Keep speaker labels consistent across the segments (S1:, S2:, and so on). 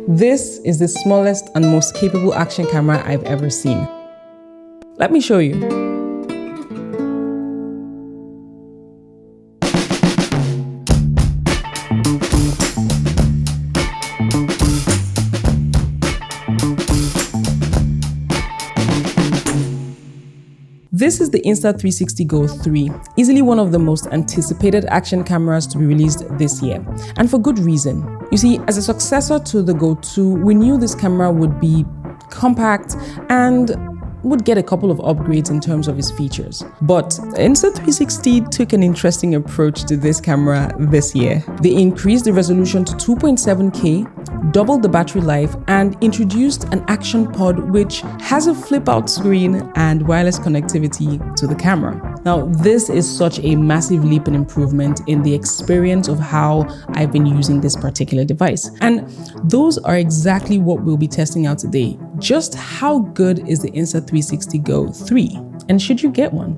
S1: This is the smallest and most capable action camera I've ever seen. Let me show you. This is the Insta360 GO 3, easily one of the most anticipated action cameras to be released this year, and for good reason. You see, as a successor to the GO 2, we knew this camera would be compact and would get a couple of upgrades in terms of its features. But Insta360 took an interesting approach to this camera this year. They increased the resolution to 2.7K, doubled the battery life, and introduced an action pod which has a flip-out screen and wireless connectivity to the camera. Now, this is such a massive leap in improvement in the experience of how I've been using this particular device. And those are exactly what we'll be testing out today. Just how good is the Insta360 GO 3? And should you get one?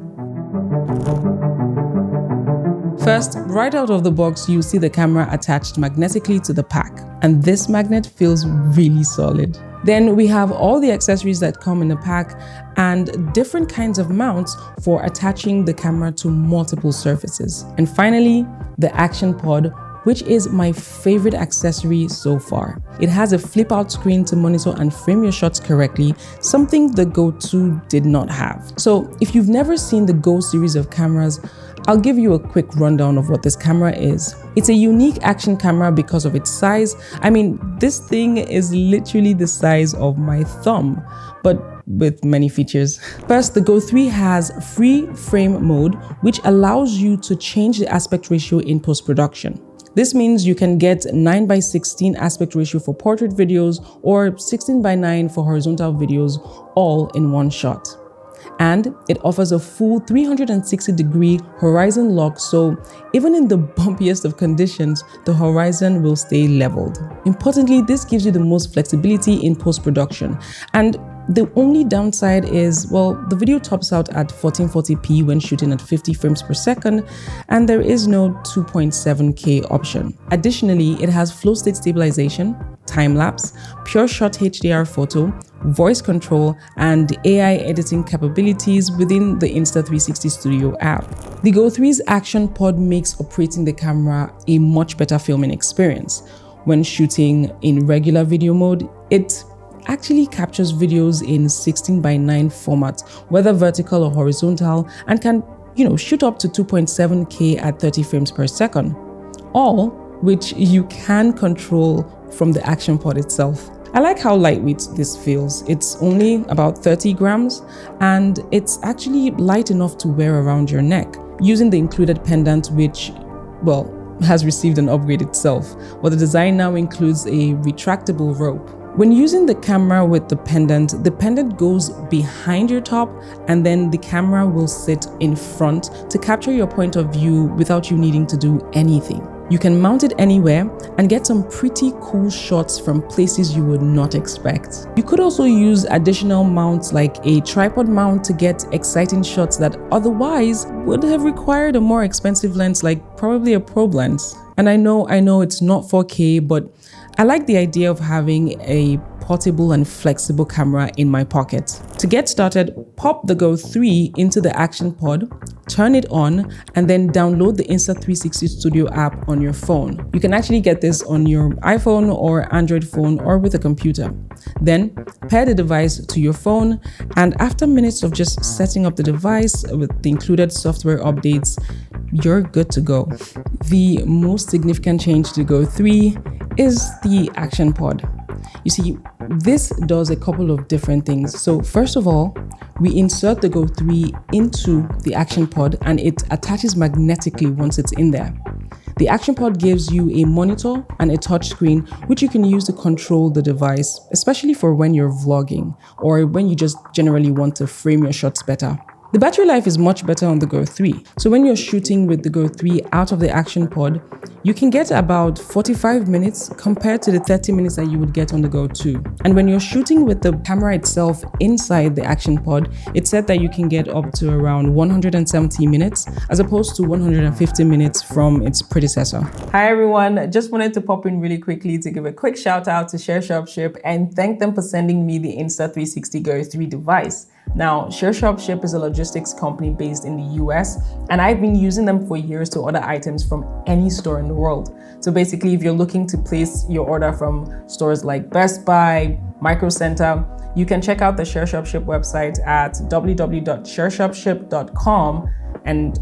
S1: First, right out of the box, you'll see the camera attached magnetically to the pack. And this magnet feels really solid. Then we have all the accessories that come in the pack and different kinds of mounts for attaching the camera to multiple surfaces. And finally, the action pod, which is my favorite accessory so far. It has a flip-out screen to monitor and frame your shots correctly, something the GO 2 did not have. So if you've never seen the GO series of cameras, I'll give you a quick rundown of what this camera is. It's a unique action camera because of its size. I mean, this thing is literally the size of my thumb, but with many features. First, the GO 3 has free frame mode, which allows you to change the aspect ratio in post-production. This means you can get 9:16 aspect ratio for portrait videos or 16:9 for horizontal videos, all in one shot. And it offers a full 360-degree horizon lock, so even in the bumpiest of conditions, the horizon will stay leveled. Importantly, this gives you the most flexibility in post-production. And the only downside is, well, the video tops out at 1440p when shooting at 50 frames per second, and there is no 2.7K option. Additionally, it has flow state stabilization, time-lapse, pure shot HDR photo, voice control, and AI editing capabilities within the Insta360 Studio app. The GO 3's action pod makes operating the camera a much better filming experience. When shooting in regular video mode, it actually captures videos in 16:9 format, whether vertical or horizontal, and can, shoot up to 2.7K at 30 frames per second, all which you can control from the action pod itself. I like how lightweight this feels. It's only about 30 grams, and it's actually light enough to wear around your neck. Using the included pendant, which, well, has received an upgrade itself, but the design now includes a retractable rope. When using the camera with the pendant goes behind your top, and then the camera will sit in front to capture your point of view without you needing to do anything. You can mount it anywhere and get some pretty cool shots from places you would not expect. You could also use additional mounts like a tripod mount to get exciting shots that otherwise would have required a more expensive lens, like probably a probe lens. And I know it's not 4K, but I like the idea of having a portable and flexible camera in my pocket. To get started, pop the GO 3 into the action pod, turn it on, and then download the Insta360 Studio app on your phone. You can actually get this on your iPhone or Android phone or with a computer. Then pair the device to your phone, and after minutes of just setting up the device with the included software updates, you're good to go. The most significant change to GO 3 is the action pod. You see, this does a couple of different things. So first of all, we insert the GO 3 into the action pod and it attaches magnetically once it's in there. The action pod gives you a monitor and a touch screen, which you can use to control the device, especially for when you're vlogging or when you just generally want to frame your shots better. The battery life is much better on the Go 3. So when you're shooting with the Go 3 out of the action pod, you can get about 45 minutes compared to the 30 minutes that you would get on the Go 2. And when you're shooting with the camera itself inside the action pod, it's said that you can get up to around 170 minutes as opposed to 150 minutes from its predecessor. Hi everyone, just wanted to pop in really quickly to give a quick shout out to ShareShopShip and thank them for sending me the Insta360 GO 3 device. Now, ShareShopShip is a logistics company based in the US, and I've been using them for years to order items from any store in the world. So basically, if you're looking to place your order from stores like Best Buy, Micro Center, you can check out the ShareShopShip website at www.shareshopship.com and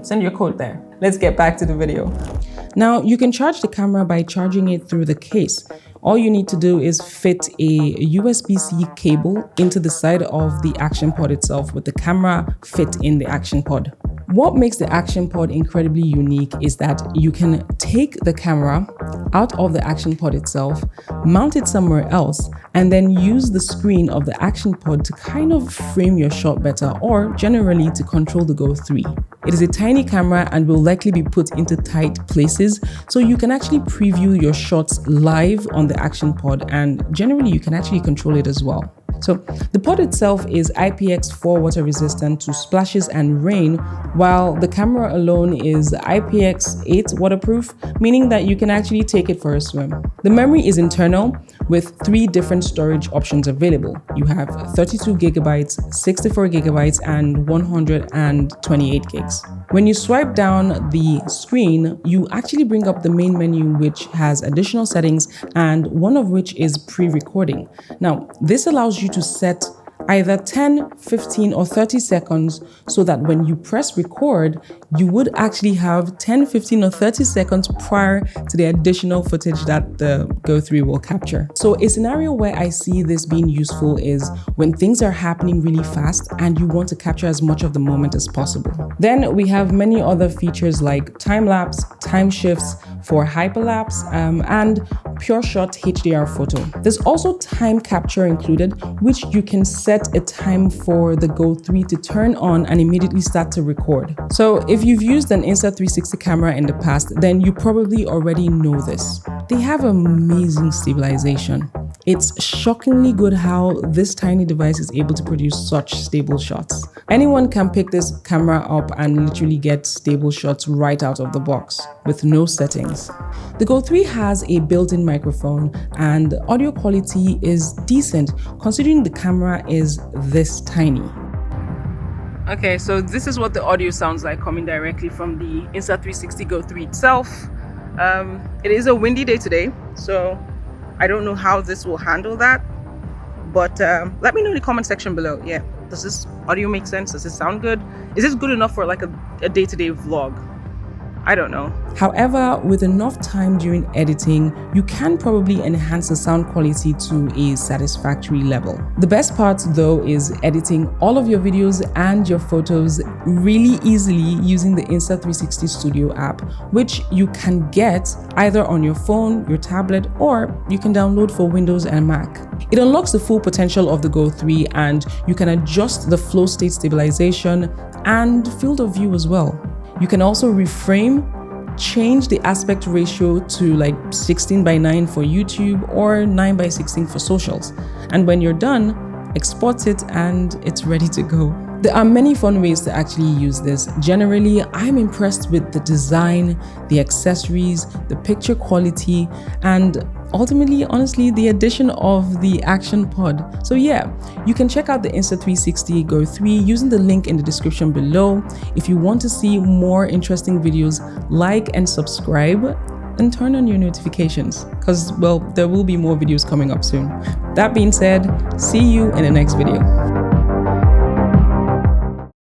S1: send your code there. Let's get back to the video. Now, you can charge the camera by charging it through the case. All you need to do is fit a USB-C cable into the side of the action pod itself with the camera fit in the action pod. What makes the action pod incredibly unique is that you can take the camera out of the action pod itself, mount it somewhere else, and then use the screen of the action pod to kind of frame your shot better, or generally to control the Go 3. It is a tiny camera and will likely be put into tight places, so you can actually preview your shots live on the action pod, and generally you can actually control it as well. So the pod itself is IPX4 water resistant to splashes and rain, while the camera alone is IPX8 waterproof, meaning that you can actually take it for a swim. The memory is internal with 3 different storage options available. You have 32 gigabytes, 64 gigabytes, and 128 gigs. When you swipe down the screen, you actually bring up the main menu, which has additional settings, and one of which is pre-recording. Now, this allows you to set either 10, 15, or 30 seconds so that when you press record, you would actually have 10, 15, or 30 seconds prior to the additional footage that the Go 3 will capture. So a scenario where I see this being useful is when things are happening really fast and you want to capture as much of the moment as possible. Then we have many other features like time-lapse, time shifts for hyperlapse, and pure shot HDR photo. There's also time capture included, which you can set a time for the Go 3 to turn on and immediately start to record. So if you've used an Insta360 camera in the past, then you probably already know this. They have amazing stabilization. It's shockingly good how this tiny device is able to produce such stable shots. Anyone can pick this camera up and literally get stable shots right out of the box with no settings. The Go 3 has a built-in microphone and audio quality is decent considering the camera is this tiny. Okay, so this is what the audio sounds like coming directly from the Insta360 GO 3 itself. It is a windy day today, so I don't know how this will handle that, but let me know in the comment section below. Yeah, does this audio make sense? Does this sound good? Is this good enough for like a day-to-day vlog? I don't know. However, with enough time during editing, you can probably enhance the sound quality to a satisfactory level. The best part though is editing all of your videos and your photos really easily using the Insta360 Studio app, which you can get either on your phone, your tablet, or you can download for Windows and Mac. It unlocks the full potential of the Go 3 and you can adjust the flow state stabilization and field of view as well. You can also reframe, change the aspect ratio to like 16:9 for YouTube or 9:16 for socials. And when you're done, export it and it's ready to go. There are many fun ways to actually use this. Generally, I'm impressed with the design, the accessories, the picture quality, and ultimately, honestly, the addition of the action pod. So yeah, you can check out the Insta360 GO 3 using the link in the description below. If you want to see more interesting videos, like and subscribe and turn on your notifications because, well, there will be more videos coming up soon. That being said, see you in the next video.